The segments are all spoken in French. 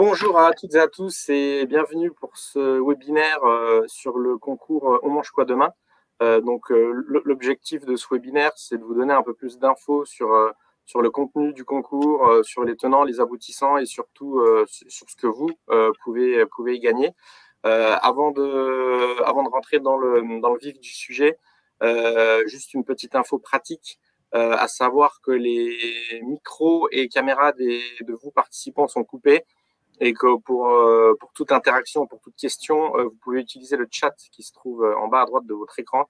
Bonjour à toutes et à tous et bienvenue pour ce webinaire sur le concours On mange quoi demain. L'objectif de ce webinaire, c'est de vous donner un peu plus d'infos sur le contenu du concours, sur les tenants, les aboutissants et surtout sur ce que vous pouvez y gagner. Avant de rentrer dans le vif du sujet, juste une petite info pratique. À savoir que les micros et caméras de vous participants sont coupés et que pour toute interaction, pour toute question, vous pouvez utiliser le chat qui se trouve en bas à droite de votre écran.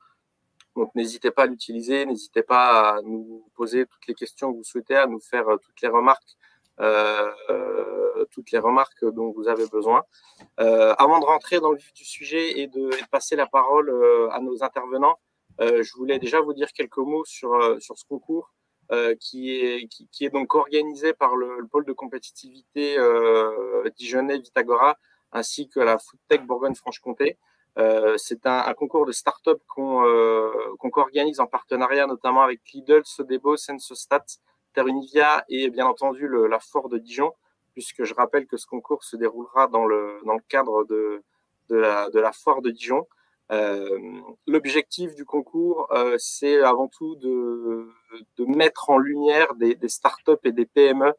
Donc, n'hésitez pas à l'utiliser, n'hésitez pas à nous poser toutes les questions que vous souhaitez, à nous faire toutes les remarques dont vous avez besoin. Avant de rentrer dans le vif du sujet et de passer la parole à nos intervenants, je voulais déjà vous dire quelques mots sur ce concours qui est donc organisé par le pôle de compétitivité Dijonais Vitagora ainsi que la Foodtech Bourgogne-Franche-Comté. C'est un concours de start-up qu'on organise en partenariat notamment avec Lidl, Sodebo, Sensostat, Terunivia et bien entendu la Foire de Dijon, puisque je rappelle que ce concours se déroulera dans le cadre de la Foire de Dijon. L'objectif du concours, c'est avant tout de mettre en lumière des startups et des PME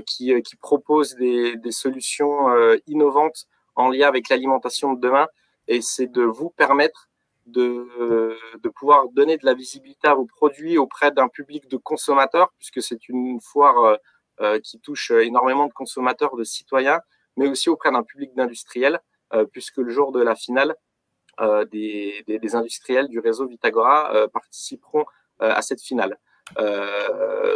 qui proposent des solutions innovantes en lien avec l'alimentation de demain. Et c'est de vous permettre de pouvoir donner de la visibilité à vos produits auprès d'un public de consommateurs, puisque c'est une foire qui touche énormément de consommateurs, de citoyens, mais aussi auprès d'un public d'industriels, puisque le jour de la finale, des industriels du réseau Vitagora participeront à cette finale.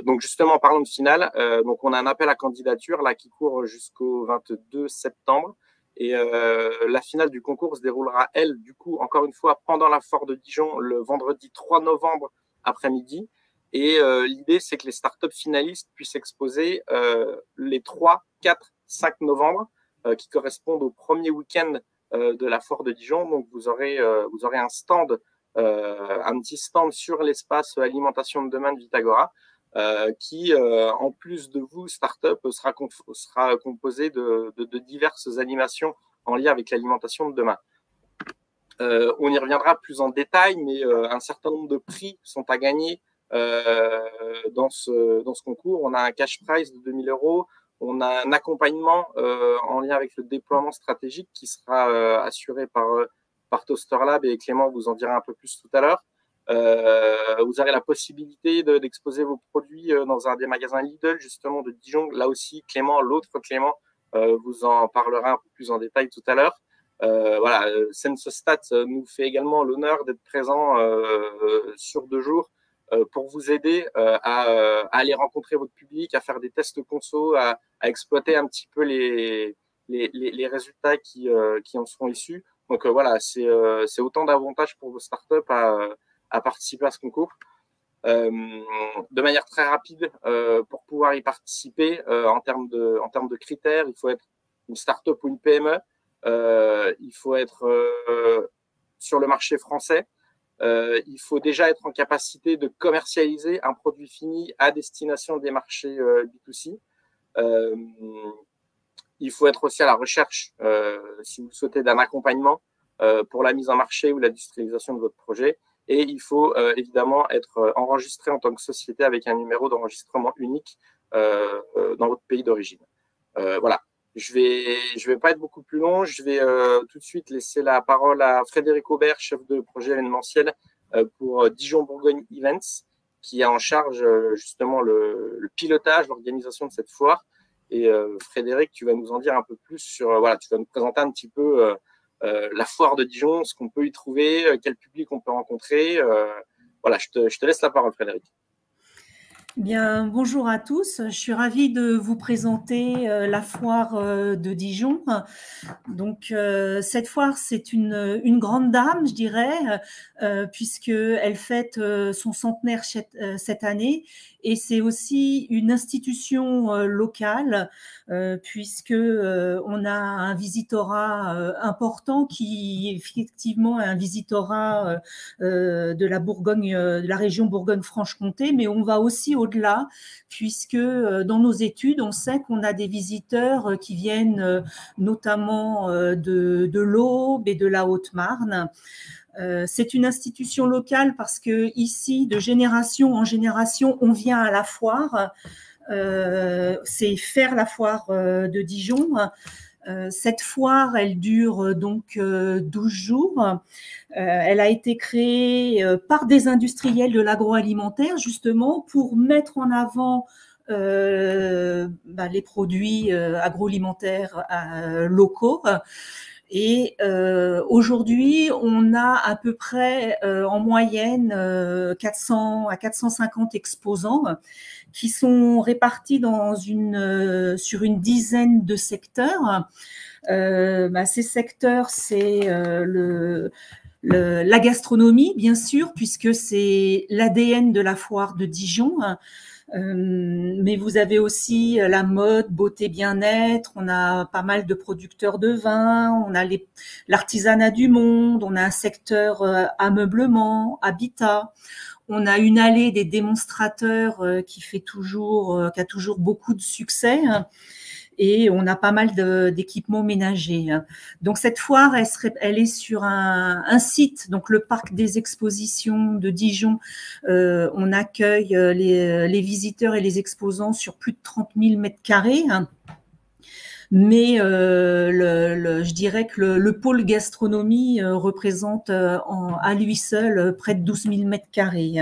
Donc justement, en parlant de finale, donc on a un appel à candidature là qui court jusqu'au 22 septembre. Et la finale du concours se déroulera, elle, du coup, encore une fois, pendant la Foire de Dijon, le vendredi 3 novembre après-midi. Et l'idée, c'est que les startups finalistes puissent exposer les 3, 4, 5 novembre, qui correspondent au premier week-end de la Foire de Dijon. Donc, vous aurez un stand, un petit stand sur l'espace alimentation de demain de Vitagora, qui, en plus de vous, startup, sera composé de diverses animations en lien avec l'alimentation de demain. On y reviendra plus en détail, mais un certain nombre de prix sont à gagner dans ce concours. On a un cash prize de 2 000 €. On a un accompagnement en lien avec le déploiement stratégique qui sera assuré par Toaster Lab, et Clément vous en dira un peu plus tout à l'heure. Vous aurez la possibilité d'exposer vos produits dans un des magasins Lidl, justement, de Dijon. Là aussi, l'autre Clément, vous en parlera un peu plus en détail tout à l'heure. Voilà, Sensostat nous fait également l'honneur d'être présent sur 2 jours pour vous aider à aller rencontrer votre public, à faire des tests conso, à exploiter un petit peu les résultats qui en seront issus. Donc voilà, c'est autant d'avantages pour vos startups à participer à ce concours. De manière très rapide, pour pouvoir y participer, en termes de critères, il faut être une startup ou une PME, il faut être sur le marché français, il faut déjà être en capacité de commercialiser un produit fini à destination des marchés B2C. Il faut être aussi à la recherche, si vous le souhaitez, d'un accompagnement pour la mise en marché ou l'industrialisation de votre projet. Et il faut évidemment être enregistré en tant que société avec un numéro d'enregistrement unique dans votre pays d'origine. Voilà. Je vais pas être beaucoup plus long. Je vais tout de suite laisser la parole à Frédéric Aubert, chef de projet événementiel pour Dijon Bourgogne Events, qui a en charge justement le pilotage, l'organisation de cette foire. Et Frédéric, tu vas nous en dire un peu plus sur, voilà, tu vas nous présenter un petit peu la foire de Dijon, ce qu'on peut y trouver, quel public on peut rencontrer. Voilà, je te laisse la parole, Frédéric. Bien, bonjour à tous. Je suis ravie de vous présenter la foire de Dijon. Donc, cette foire, c'est une grande dame, je dirais, puisqu'elle fête son centenaire cette année. Et c'est aussi une institution locale, puisque on a un visitorat important qui, effectivement, est un visitorat de la Bourgogne, de la région Bourgogne-Franche-Comté, mais on va aussi au-delà, puisque dans nos études, on sait qu'on a des visiteurs qui viennent notamment de l'Aube et de la Haute-Marne. C'est une institution locale parce que ici, de génération en génération, on vient à la foire. C'est faire la foire de Dijon. Cette foire, elle dure donc 12 jours. Elle a été créée par des industriels de l'agroalimentaire, justement, pour mettre en avant les produits agroalimentaires locaux. Et aujourd'hui, on a à peu près en moyenne 400 à 450 exposants qui sont répartis sur une dizaine de secteurs. Ces secteurs, c'est la gastronomie, bien sûr, puisque c'est l'ADN de la foire de Dijon. Mais vous avez aussi la mode, beauté, bien-être, on a pas mal de producteurs de vin, on a l'artisanat du monde, on a un secteur ameublement, habitat, on a une allée des démonstrateurs qui a toujours beaucoup de succès. Et on a pas mal d'équipements ménagers. Donc cette foire, elle est sur un site, donc le parc des expositions de Dijon. On accueille les visiteurs et les exposants sur plus de 30 000 mètres carrés. Mais je dirais que le pôle gastronomie représente à lui seul près de 12 000 mètres carrés.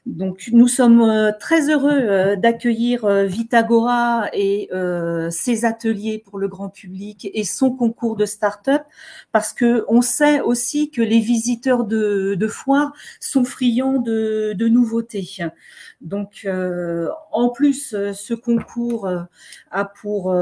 Donc, nous sommes très heureux d'accueillir Vitagora et ses ateliers pour le grand public et son concours de start-up, parce que on sait aussi que les visiteurs de foire sont friands de nouveautés. Donc, en plus, ce concours a pour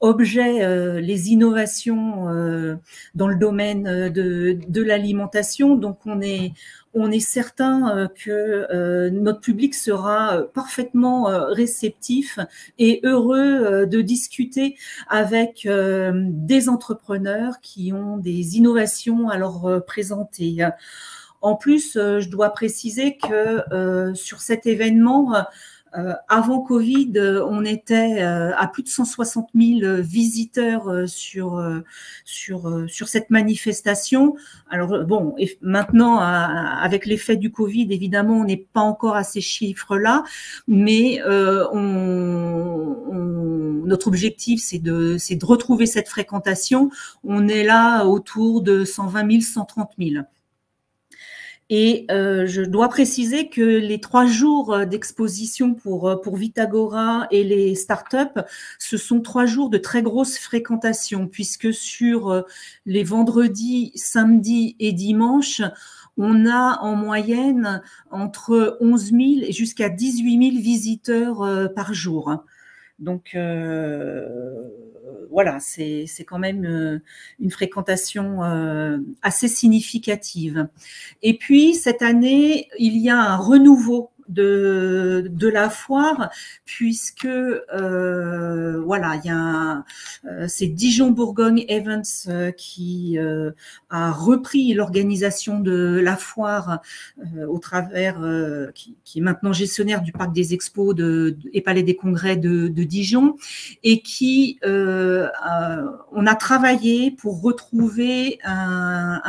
objet les innovations dans le domaine de l'alimentation. Donc, on est certain que notre public sera parfaitement réceptif et heureux de discuter avec des entrepreneurs qui ont des innovations à leur présenter. En plus, je dois préciser que sur cet événement, avant Covid, on était à plus de 160 000 visiteurs sur cette manifestation. Alors bon, et maintenant, avec l'effet du Covid, évidemment, on n'est pas encore à ces chiffres-là, mais notre objectif, c'est de retrouver cette fréquentation. On est là autour de 120 000, 130 000. Et je dois préciser que les 3 jours d'exposition pour Vitagora et les startups, ce sont 3 jours de très grosse fréquentation, puisque sur les vendredis, samedis et dimanches, on a en moyenne entre 11 000 et jusqu'à 18 000 visiteurs par jour. Donc voilà, c'est quand même une fréquentation assez significative. Et puis cette année, il y a un renouveau de la foire, puisque voilà, il y a c'est Dijon Bourgogne Events qui a repris l'organisation de la foire au travers qui est maintenant gestionnaire du parc des expos et palais des congrès de Dijon, et qui on a travaillé pour retrouver un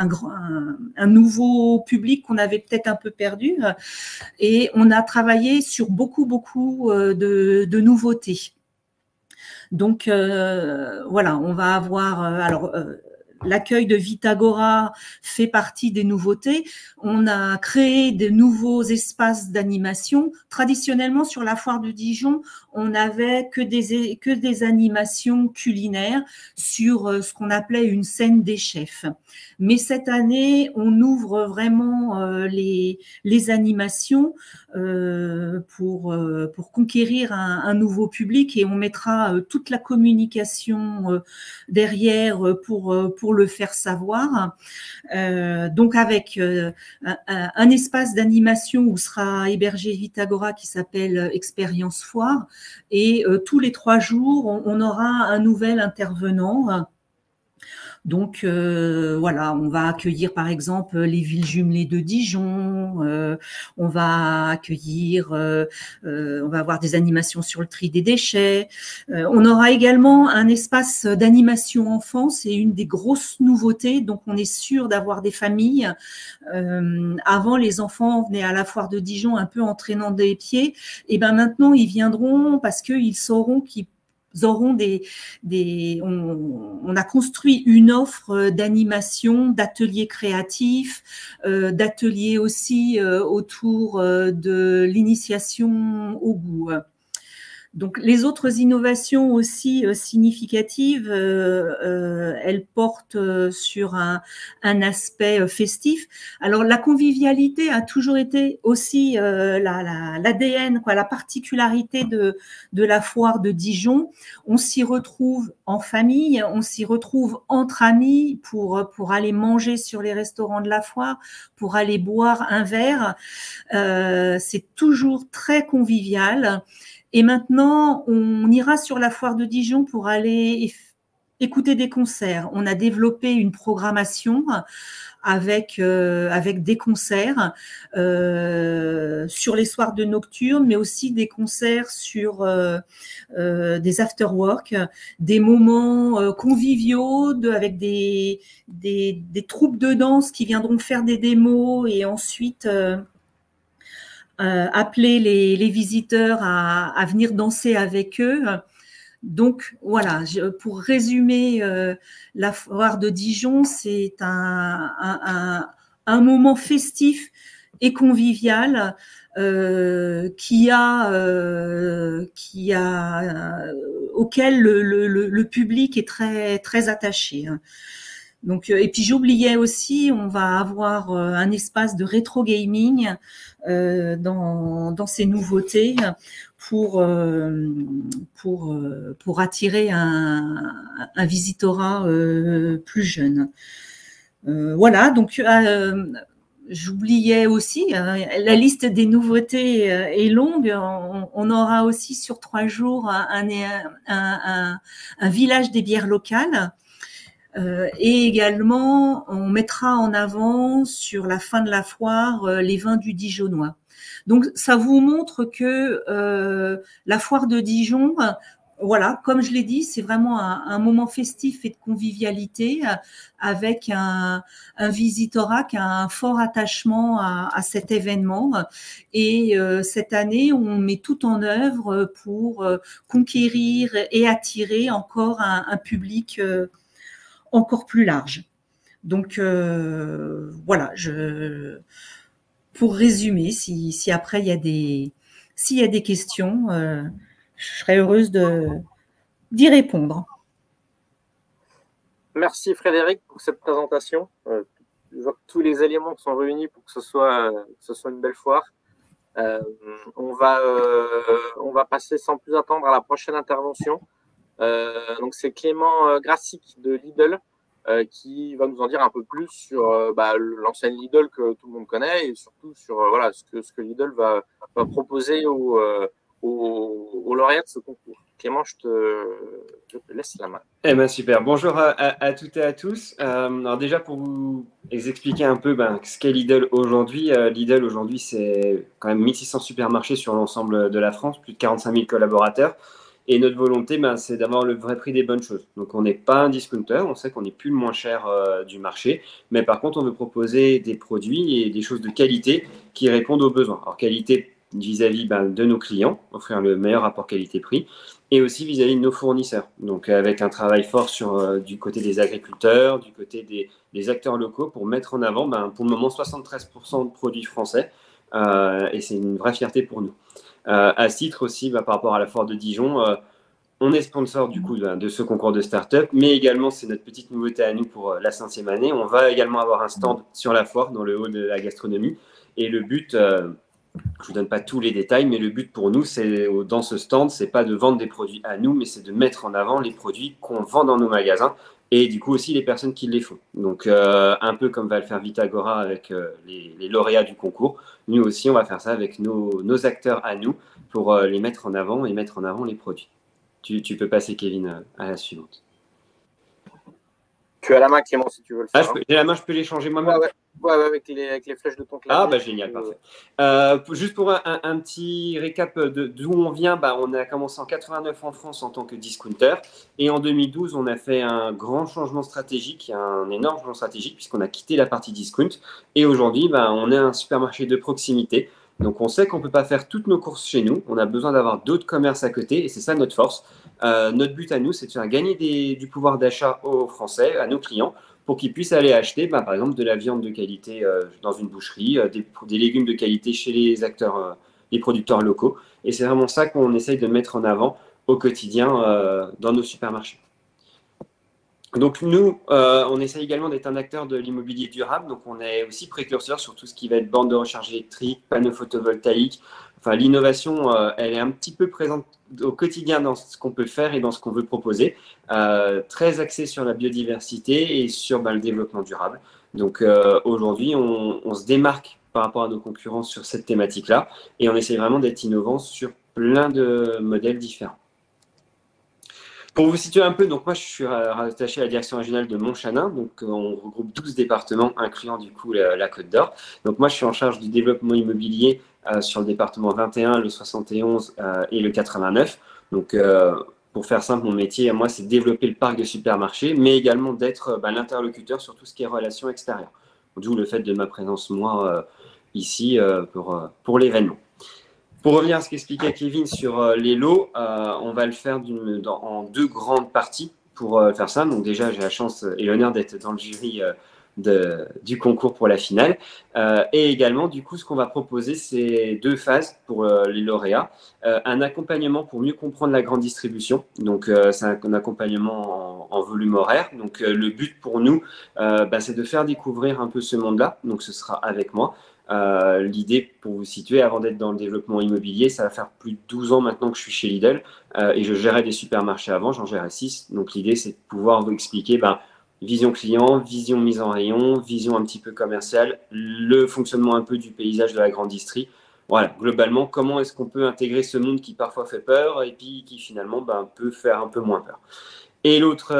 nouveau public qu'on avait peut-être un peu perdu, et on a travaillé sur beaucoup de nouveautés. Donc voilà, on va avoir l'accueil de Vitagora fait partie des nouveautés. On a créé de nouveaux espaces d'animation. Traditionnellement, sur la foire de Dijon, on n'avait que des animations culinaires sur ce qu'on appelait une scène des chefs. Mais cette année, on ouvre vraiment les animations pour conquérir un nouveau public, et on mettra toute la communication derrière pour le faire savoir. Donc avec un espace d'animation où sera hébergé Vitagora qui s'appelle Expérience Foire, et tous les 3 jours, on aura un nouvel intervenant. Donc voilà, on va accueillir par exemple les villes jumelées de Dijon, on va accueillir, on va avoir des animations sur le tri des déchets. On aura également un espace d'animation enfant, c'est une des grosses nouveautés, donc on est sûr d'avoir des familles. Avant, les enfants venaient à la foire de Dijon un peu en traînant des pieds, et ben maintenant ils viendront parce qu'ils sauront qu'ils auront on a construit une offre d'animation, d'ateliers créatifs, d'ateliers aussi autour de l'initiation au goût. Donc, les autres innovations aussi significatives, elles portent sur un aspect festif. Alors, la convivialité a toujours été aussi l'ADN, la particularité de la foire de Dijon. On s'y retrouve en famille, on s'y retrouve entre amis pour aller manger sur les restaurants de la foire, pour aller boire un verre. C'est toujours très convivial. Et maintenant, on ira sur la foire de Dijon pour aller écouter des concerts. On a développé une programmation avec des concerts sur les soirs de nocturne, mais aussi des concerts sur des after-work, des moments conviviaux avec des troupes de danse qui viendront faire des démos et ensuite appeler les visiteurs à venir danser avec eux. Donc voilà, pour résumer, la foire de Dijon, c'est un moment festif et convivial auquel le public est très très attaché. Donc, et puis j'oubliais aussi, on va avoir un espace de rétro gaming dans ces nouveautés pour attirer un visitorat plus jeune. Voilà, donc j'oubliais aussi, la liste des nouveautés est longue. On aura aussi sur 3 jours un village des bières locales. Et également, on mettra en avant sur la fin de la foire les vins du Dijonnois. Donc, ça vous montre que la foire de Dijon, voilà, comme je l'ai dit, c'est vraiment un moment festif et de convivialité avec un visitorat qui a un fort attachement à cet événement. Et cette année, on met tout en œuvre pour conquérir et attirer encore un public encore plus large. Donc voilà, pour résumer, si après s'il y a des questions, je serais heureuse d'y répondre. Merci Frédéric pour cette présentation. Je vois que tous les éléments sont réunis pour que ce soit une belle foire. On va passer sans plus attendre à la prochaine intervention. Donc c'est Clément Grassic de Lidl qui va nous en dire un peu plus sur l'ancienne Lidl que tout le monde connaît et surtout sur voilà ce que Lidl va proposer aux lauréats de ce concours. Clément, je te laisse la main. Eh ben super. Bonjour à toutes et à tous. Alors déjà pour vous expliquer un peu ce qu'est Lidl aujourd'hui. Lidl aujourd'hui c'est quand même 1600 supermarchés sur l'ensemble de la France, plus de 45 000 collaborateurs. Et notre volonté, c'est d'avoir le vrai prix des bonnes choses. Donc, on n'est pas un discounter, on sait qu'on n'est plus le moins cher du marché, mais par contre, on veut proposer des produits et des choses de qualité qui répondent aux besoins. Alors, qualité vis-à-vis de nos clients, offrir le meilleur rapport qualité-prix, et aussi vis-à-vis de nos fournisseurs. Donc, avec un travail fort du côté des agriculteurs, du côté des acteurs locaux, pour mettre en avant, pour le moment, 73% de produits français, et c'est une vraie fierté pour nous. À ce titre aussi, par rapport à la foire de Dijon, on est sponsor du coup de ce concours de start-up, mais également c'est notre petite nouveauté à nous pour la 5e année. On va également avoir un stand sur la foire dans le hall de la gastronomie. Et le but, je ne vous donne pas tous les détails, mais le but pour nous, dans ce stand, c'est pas de vendre des produits à nous, mais c'est de mettre en avant les produits qu'on vend dans nos magasins et du coup aussi les personnes qui les font. Donc un peu comme va le faire Vitagora avec les lauréats du concours, nous aussi on va faire ça avec nos acteurs à nous pour les mettre en avant et mettre en avant les produits. Tu peux passer Kevin à la suivante. Tu as la main, Clément, si tu veux le faire. J'ai la main, je peux les changer moi-même. Ouais, avec les flèches de ton clavier. Ah, bah génial, parfait. Juste pour un petit récap d'où on vient, on a commencé en 89 en France en tant que discounter. Et en 2012, on a fait un grand changement stratégique, un énorme changement stratégique, puisqu'on a quitté la partie discount. Et aujourd'hui, on est un supermarché de proximité. Donc, on sait qu'on ne peut pas faire toutes nos courses chez nous. On a besoin d'avoir d'autres commerces à côté. Et c'est ça notre force. Notre but à nous, c'est de faire gagner du pouvoir d'achat aux Français, à nos clients, pour qu'ils puissent aller acheter, par exemple, de la viande de qualité dans une boucherie, des légumes de qualité chez les acteurs, les producteurs locaux. Et c'est vraiment ça qu'on essaye de mettre en avant au quotidien dans nos supermarchés. Donc nous, on essaye également d'être un acteur de l'immobilier durable. Donc on est aussi précurseur sur tout ce qui va être borne de recharge électrique, panneaux photovoltaïques. Enfin, l'innovation, elle est un petit peu présente au quotidien dans ce qu'on peut faire et dans ce qu'on veut proposer. Très axé sur la biodiversité et sur le développement durable. Donc aujourd'hui, on se démarque par rapport à nos concurrents sur cette thématique-là et on essaye vraiment d'être innovant sur plein de modèles différents. Pour vous situer un peu, donc moi je suis rattaché à la direction régionale de Montchanin, donc on regroupe 12 départements, incluant du coup la Côte d'Or. Donc moi je suis en charge du développement immobilier sur le département 21, le 71 et le 89. Donc pour faire simple, mon métier à moi c'est de développer le parc de supermarchés, mais également d'être l'interlocuteur sur tout ce qui est relations extérieures. D'où le fait de ma présence moi ici pour l'événement. Pour revenir à ce qu'expliquait Kevin sur les lots, on va le faire en 2 grandes parties pour faire ça. Donc déjà, j'ai la chance et l'honneur d'être dans le jury du concours pour la finale. Et également, du coup, ce qu'on va proposer, c'est 2 phases pour les lauréats. Un accompagnement pour mieux comprendre la grande distribution. Donc, c'est un accompagnement en volume horaire. Donc, le but pour nous, c'est de faire découvrir un peu ce monde-là. Donc, ce sera avec moi. L'idée, pour vous situer, avant d'être dans le développement immobilier, ça va faire plus de 12 ans maintenant que je suis chez Lidl et je gérais des supermarchés avant, j'en gérais 6. Donc l'idée, c'est de pouvoir vous expliquer vision client, vision mise en rayon, vision un petit peu commerciale, le fonctionnement un peu du paysage de la grande distrie. Voilà, globalement, comment est-ce qu'on peut intégrer ce monde qui parfois fait peur et puis qui finalement peut faire un peu moins peur. Et l'autre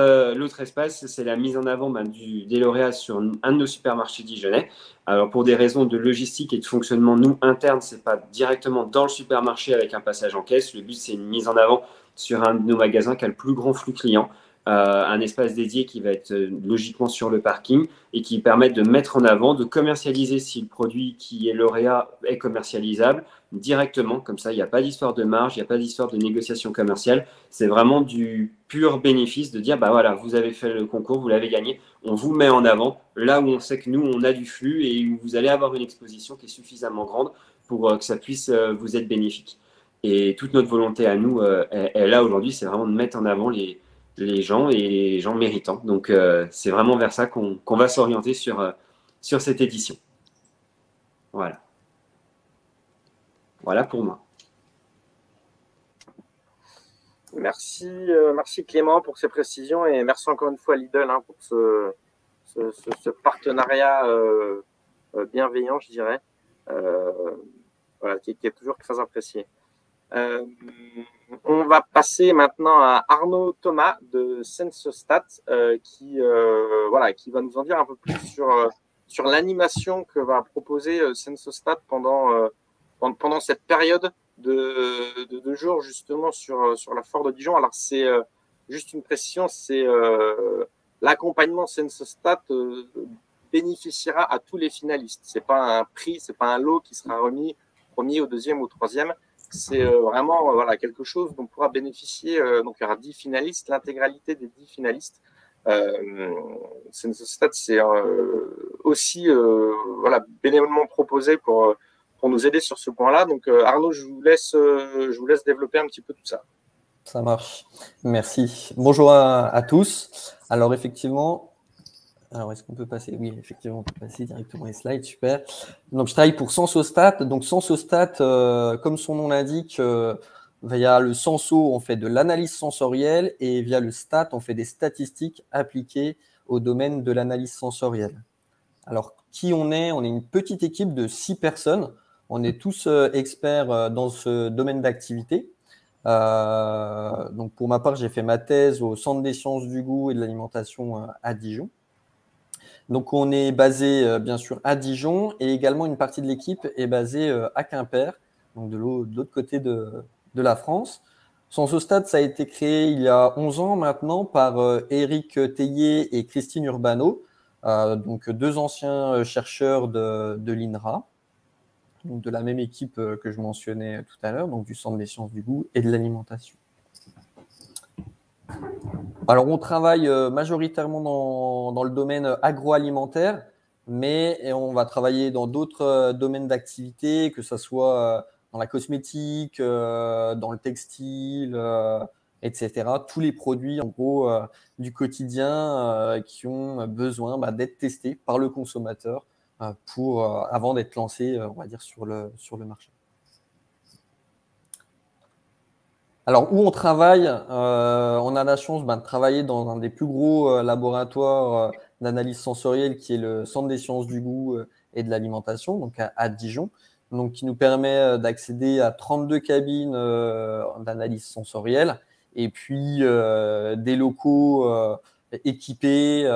espace, c'est la mise en avant des lauréats sur un de nos supermarchés dijonnais. Alors, pour des raisons de logistique et de fonctionnement, nous, internes, ce n'est pas directement dans le supermarché avec un passage en caisse. Le but, c'est une mise en avant sur un de nos magasins qui a le plus grand flux client, un espace dédié qui va être logiquement sur le parking et qui permet de mettre en avant, de commercialiser si le produit qui est lauréat est commercialisable directement. Comme ça, il n'y a pas d'histoire de marge, il n'y a pas d'histoire de négociation commerciale. C'est vraiment du pur bénéfice de dire, voilà, vous avez fait le concours, vous l'avez gagné, on vous met en avant là où on sait que nous, on a du flux et où vous allez avoir une exposition qui est suffisamment grande pour que ça puisse vous être bénéfique. Et toute notre volonté à nous est là aujourd'hui, c'est vraiment de mettre en avant les gens et les gens méritants. Donc, c'est vraiment vers ça qu'on va s'orienter sur cette édition. Voilà. Voilà pour moi. Merci Clément pour ces précisions et merci encore une fois à Lidl pour ce partenariat bienveillant, je dirais, qui est toujours très apprécié. On va passer maintenant à Arnaud Thomas de Sensostat qui va nous en dire un peu plus sur l'animation que va proposer Sensostat pendant cette période de jours justement sur la foire de Dijon. Alors c'est juste une précision, c'est l'accompagnement Sensostat bénéficiera à tous les finalistes. C'est pas un prix, c'est pas un lot qui sera remis au premier, au deuxième, au troisième. C'est vraiment quelque chose dont pourra bénéficier. Donc il y aura 10 finalistes, l'intégralité des 10 finalistes. Sensostat, c'est aussi bénévolement proposé pour nous aider sur ce point-là. Donc Arnaud, je vous laisse développer un petit peu tout ça. Ça marche. Merci. Bonjour à tous. Alors effectivement, est-ce qu'on peut passer? Oui, effectivement, on peut passer directement les slides. Super. Donc je travaille pour Sensostat. Donc Sensostat, comme son nom l'indique, via le Senso, on fait de l'analyse sensorielle et via le Stat, on fait des statistiques appliquées au domaine de l'analyse sensorielle. Alors, qui on est? On est une petite équipe de 6 personnes. On est tous experts dans ce domaine d'activité. Donc, pour ma part, j'ai fait ma thèse au Centre des sciences du goût et de l'alimentation à Dijon. Donc, on est basé, bien sûr, à Dijon et également une partie de l'équipe est basée à Quimper, donc de l'autre côté de la France. Sensostad, ça a été créé il y a 11 ans maintenant par Éric Théier et Christine Urbano, donc deux anciens chercheurs de l'INRA, donc de la même équipe que je mentionnais tout à l'heure, donc du Centre des sciences du goût et de l'alimentation. Alors, on travaille majoritairement dans le domaine agroalimentaire, mais on va travailler dans d'autres domaines d'activité, que ce soit dans la cosmétique, dans le textile, etc. Tous les produits, en gros, du quotidien qui ont besoin d'être testés par le consommateur avant d'être lancés, on va dire, sur le marché. Alors, où on travaille, on a la chance de travailler dans un des plus gros laboratoires d'analyse sensorielle qui est le Centre des sciences du goût et de l'alimentation, donc à Dijon, donc qui nous permet d'accéder à 32 cabines d'analyse sensorielle et puis des locaux équipés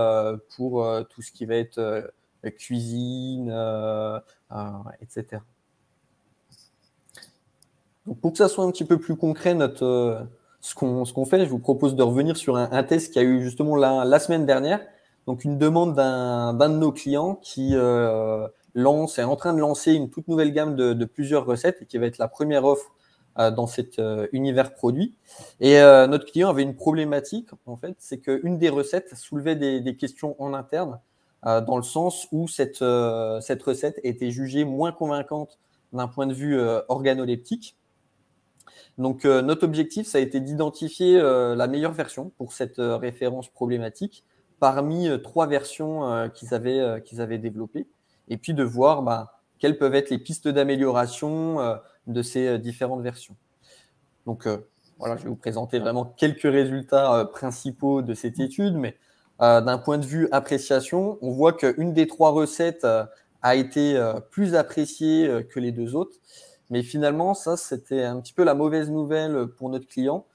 pour tout ce qui va être cuisine, etc. Donc pour que ça soit un petit peu plus concret, ce qu'on fait, je vous propose de revenir sur un test qui a eu justement la semaine dernière. Donc une demande d'un de nos clients qui est en train de lancer une toute nouvelle gamme de plusieurs recettes et qui va être la première offre dans cet univers produit. Et notre client avait une problématique, en fait, c'est qu'une des recettes soulevait des questions en interne, dans le sens où cette recette était jugée moins convaincante d'un point de vue organoleptique. Donc, notre objectif, ça a été d'identifier la meilleure version pour cette référence problématique parmi 3 versions qu'ils avaient développées et puis de voir quelles peuvent être les pistes d'amélioration de ces différentes versions. Donc, voilà, je vais vous présenter vraiment quelques résultats principaux de cette étude, mais d'un point de vue appréciation, on voit qu'une des 3 recettes a été plus appréciée que les 2 autres. Mais finalement, ça, c'était un petit peu la mauvaise nouvelle pour notre client,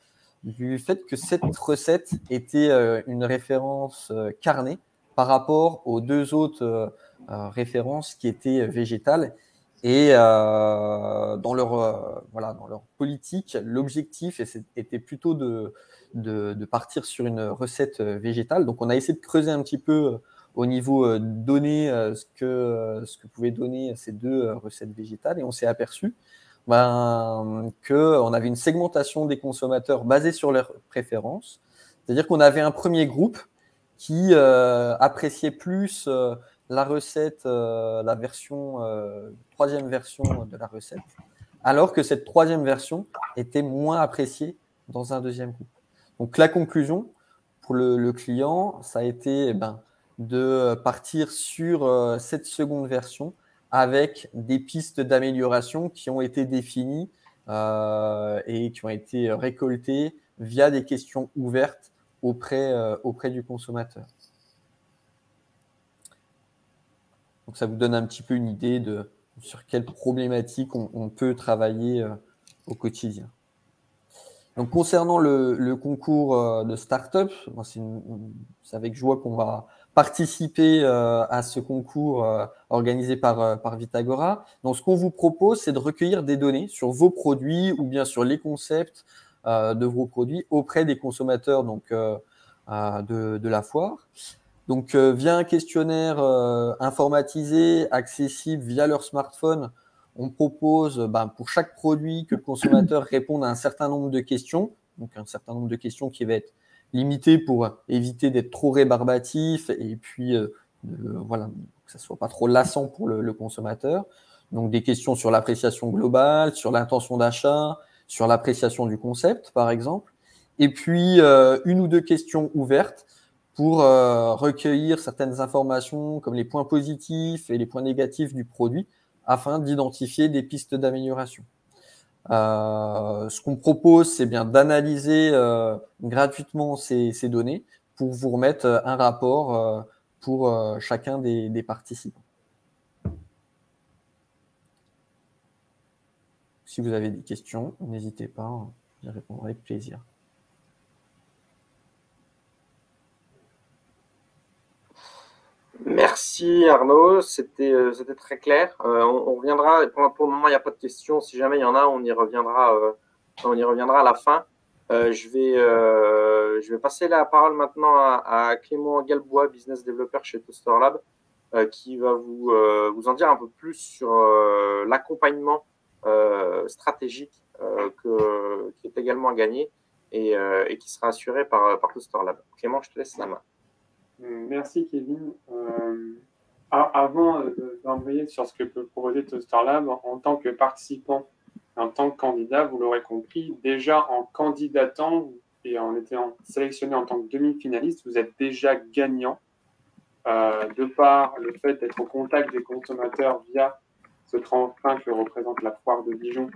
du fait que cette recette était une référence carnée par rapport aux 2 autres références qui étaient végétales. Et dans leur politique, l'objectif était plutôt de partir sur une recette végétale. Donc, on a essayé de creuser un petit peu au niveau données ce que pouvaient donner ces 2 recettes végétales et on s'est aperçu qu'on avait une segmentation des consommateurs basée sur leurs préférences. C'est-à-dire qu'on avait un premier groupe qui appréciait plus la recette, la version, troisième version de la recette, alors que cette troisième version était moins appréciée dans un deuxième groupe. Donc, la conclusion pour le client, ça a été de partir sur cette seconde version avec des pistes d'amélioration qui ont été définies et qui ont été récoltées via des questions ouvertes auprès du consommateur. Donc, ça vous donne un petit peu une idée sur quelles problématiques on peut travailler au quotidien. Donc, concernant le concours de start-up, c'est avec joie qu'on va participer à ce concours organisé par Vitagora. Donc, ce qu'on vous propose, c'est de recueillir des données sur vos produits ou bien sur les concepts de vos produits auprès des consommateurs de la foire. Donc, via un questionnaire informatisé, accessible via leur smartphone, on propose pour chaque produit que le consommateur réponde à un certain nombre de questions, donc un certain nombre de questions qui va être limité pour éviter d'être trop rébarbatif et puis que ça soit pas trop lassant pour le consommateur. Donc, des questions sur l'appréciation globale, sur l'intention d'achat, sur l'appréciation du concept, par exemple. Et puis, 1 ou 2 questions ouvertes pour recueillir certaines informations comme les points positifs et les points négatifs du produit afin d'identifier des pistes d'amélioration. Ce qu'on propose, c'est bien d'analyser gratuitement ces données pour vous remettre un rapport pour chacun des participants. Si vous avez des questions, n'hésitez pas, j'y répondrai avec plaisir. Merci. Merci Arnaud, c'était très clair. On reviendra, pour le moment il n'y a pas de questions, si jamais il y en a, on y reviendra à la fin. Je vais passer la parole maintenant à Clément Galbois, business developer chez Toaster Lab, qui va vous en dire un peu plus sur l'accompagnement stratégique qui est également à gagner et qui sera assuré par Toaster Lab. Clément, je te laisse la main. Merci Kevin. Avant d'embrayer sur ce que peut proposer Toaster Lab, en tant que participant, en tant que candidat, vous l'aurez compris, déjà en candidatant et en étant sélectionné en tant que demi-finaliste, vous êtes déjà gagnant de par le fait d'être au contact des consommateurs via ce tremplin que représente la foire de Dijon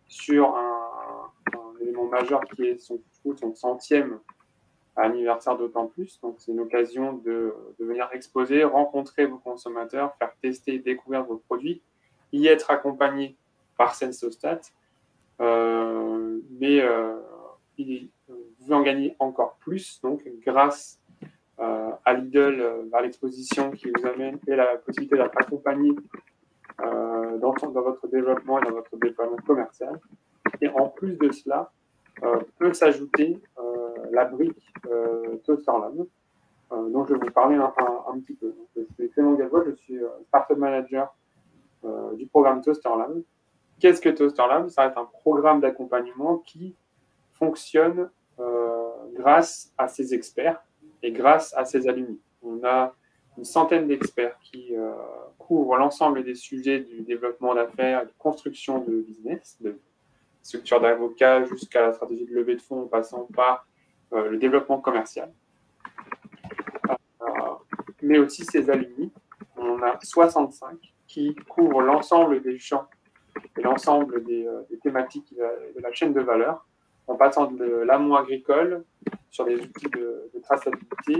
sur un élément majeur qui est son 100e anniversaire d'autant plus. Donc, c'est une occasion de venir exposer, rencontrer vos consommateurs, faire tester et découvrir vos produits, y être accompagné par Sensostat. Mais vous pouvez en gagner encore plus, donc grâce à Lidl, vers l'exposition qui vous amène et la possibilité d'être accompagné dans votre développement et dans votre déploiement commercial. Et en plus de cela, peut s'ajouter la brique Toaster Lab, dont je vais vous parler un petit peu. Donc, je suis Clément Galbois, je suis Startup Manager du programme Toaster Lab. Qu'est-ce que Toaster Lab? Ça va être un programme d'accompagnement qui fonctionne grâce à ses experts et grâce à ses alumni. On a une centaine d'experts qui couvrent l'ensemble des sujets du développement d'affaires, de construction de business, de structure d'avocat jusqu'à la stratégie de levée de fonds en passant par le développement commercial. Mais aussi ses alumni. On a 65 qui couvrent l'ensemble des champs et l'ensemble des thématiques de la chaîne de valeur, en passant de l'amont agricole sur des outils de traçabilité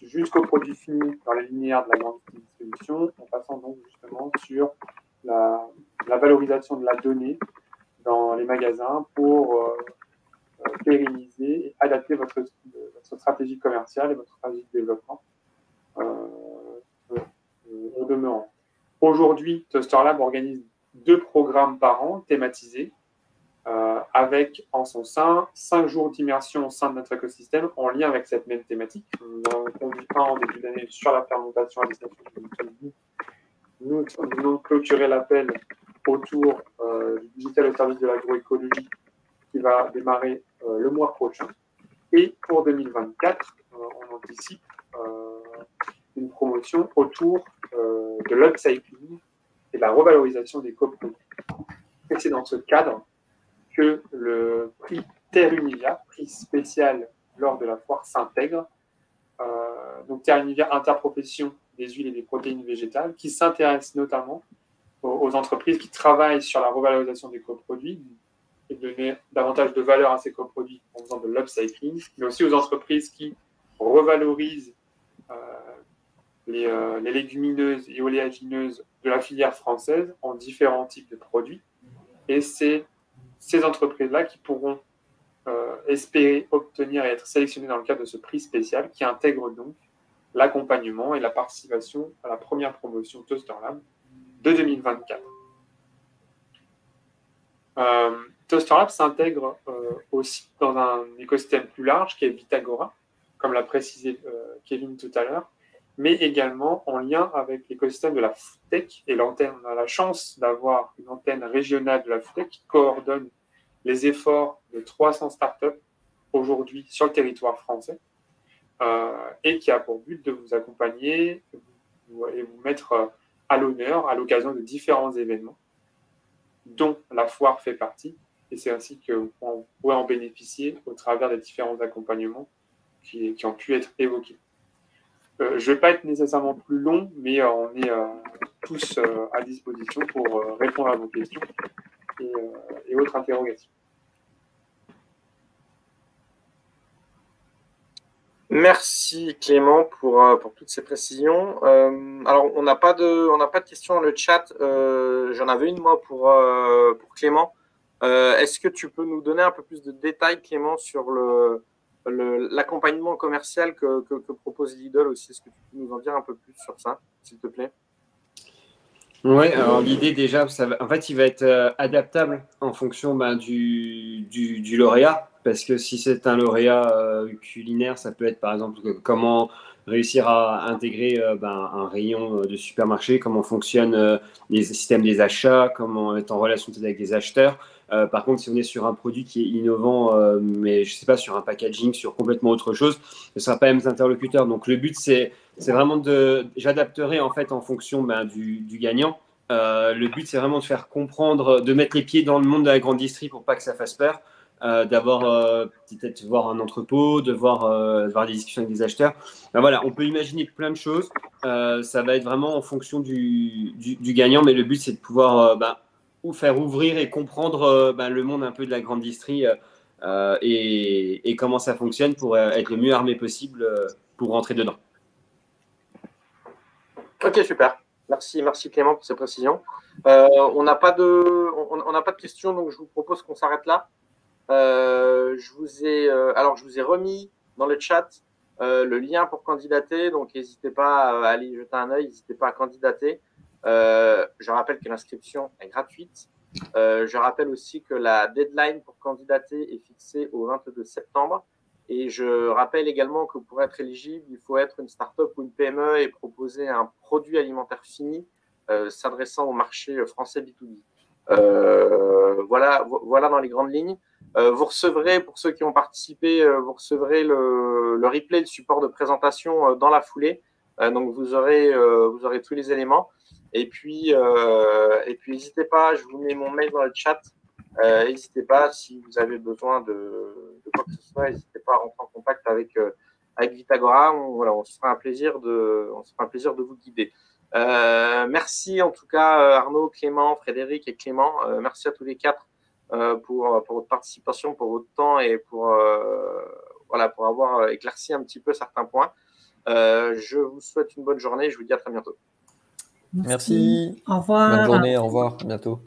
jusqu'aux produits finis dans les linéaires de la grande distribution, en passant donc justement sur la valorisation de la donnée dans les magasins pour pérenniser et adapter votre stratégie commerciale et votre stratégie de développement au demeurant. Aujourd'hui, Toaster Lab organise 2 programmes par an thématisés avec en son sein 5 jours d'immersion au sein de notre écosystème en lien avec cette même thématique. Nous en avons conduit un en début d'année sur la fermentation à destination du nous venons clôturer l'appel autour du digital au service de l'agroécologie qui va démarrer le mois prochain. Et pour 2024, on anticipe une promotion autour de l'upcycling et de la revalorisation des coproduits. Et c'est dans ce cadre que le prix Terre Univia, prix spécial lors de la foire, s'intègre. Donc Terre Univia, interprofession des huiles et des protéines végétales, qui s'intéresse notamment aux entreprises qui travaillent sur la revalorisation des coproduits et donner davantage de valeur à ces coproduits en faisant de l'upcycling, mais aussi aux entreprises qui revalorisent les légumineuses et oléagineuses de la filière française en différents types de produits. Et c'est ces entreprises-là qui pourront espérer obtenir et être sélectionnées dans le cadre de ce prix spécial qui intègre donc l'accompagnement et la participation à la première promotion Toaster Lab de 2024. Toaster Lab s'intègre aussi dans un écosystème plus large qui est Vitagora, comme l'a précisé Kevin tout à l'heure, mais également en lien avec l'écosystème de la FoodTech. Et l'antenne, on a la chance d'avoir une antenne régionale de la FoodTech qui coordonne les efforts de 300 startups aujourd'hui sur le territoire français et qui a pour but de vous accompagner et vous mettre à l'honneur à l'occasion de différents événements dont la foire fait partie. Et c'est ainsi qu'on pourrait en bénéficier au travers des différents accompagnements qui ont pu être évoqués. Je ne vais pas être nécessairement plus long, mais on est tous à disposition pour répondre à vos questions et autres interrogations. Merci Clément pour toutes ces précisions. Alors on n'a pas de questions dans le chat. J'en avais une moi pour Clément. Est-ce que tu peux nous donner un peu plus de détails, Clément, sur l'accompagnement commercial que propose Lidl aussi. Est-ce que tu peux nous en dire un peu plus sur ça, s'il te plaît? Oui, alors l'idée déjà, en fait, il va être adaptable en fonction du lauréat, parce que si c'est un lauréat culinaire, ça peut être par exemple comment réussir à intégrer un rayon de supermarché, comment fonctionnent les systèmes des achats, comment être en relation avec des acheteurs. Par contre, si on est sur un produit qui est innovant, mais je sais pas, sur un packaging, sur complètement autre chose, ce ne sera pas les mêmes interlocuteurs. Donc le but, c'est vraiment j'adapterai en fait en fonction du gagnant. Le but, c'est vraiment de faire comprendre, de mettre les pieds dans le monde de la grande distrie pour pas que ça fasse peur. D'abord, peut-être voir un entrepôt, de voir des discussions avec des acheteurs. Voilà, on peut imaginer plein de choses. Ça va être vraiment en fonction du gagnant, mais le but, c'est de pouvoir ou faire ouvrir et comprendre le monde un peu de la grande distrie et comment ça fonctionne pour être le mieux armé possible pour rentrer dedans. Ok, super. Merci Clément pour ces précisions. On n'a pas de questions, donc je vous propose qu'on s'arrête là. Je vous ai remis dans le chat le lien pour candidater, donc n'hésitez pas à aller y jeter un œil, n'hésitez pas à candidater. Je rappelle que l'inscription est gratuite. Je rappelle aussi que la deadline pour candidater est fixée au 22 septembre. Et je rappelle également que pour être éligible, il faut être une start-up ou une PME et proposer un produit alimentaire fini s'adressant au marché français B2B. Voilà dans les grandes lignes. Vous recevrez, pour ceux qui ont participé, vous recevrez le replay, le support de présentation dans la foulée. Donc vous aurez tous les éléments. Et puis n'hésitez pas, je vous mets mon mail dans le chat. N'hésitez pas, si vous avez besoin de quoi que ce soit, n'hésitez pas à rentrer en contact avec Vitagora. On se fera un plaisir de vous guider. Merci en tout cas Arnaud, Clément, Frédéric et Clément. Merci à tous les quatre pour votre participation, pour votre temps et pour avoir éclairci un petit peu certains points. Je vous souhaite une bonne journée. Je vous dis à très bientôt. Merci. Au revoir. Bonne journée. Au revoir. À bientôt.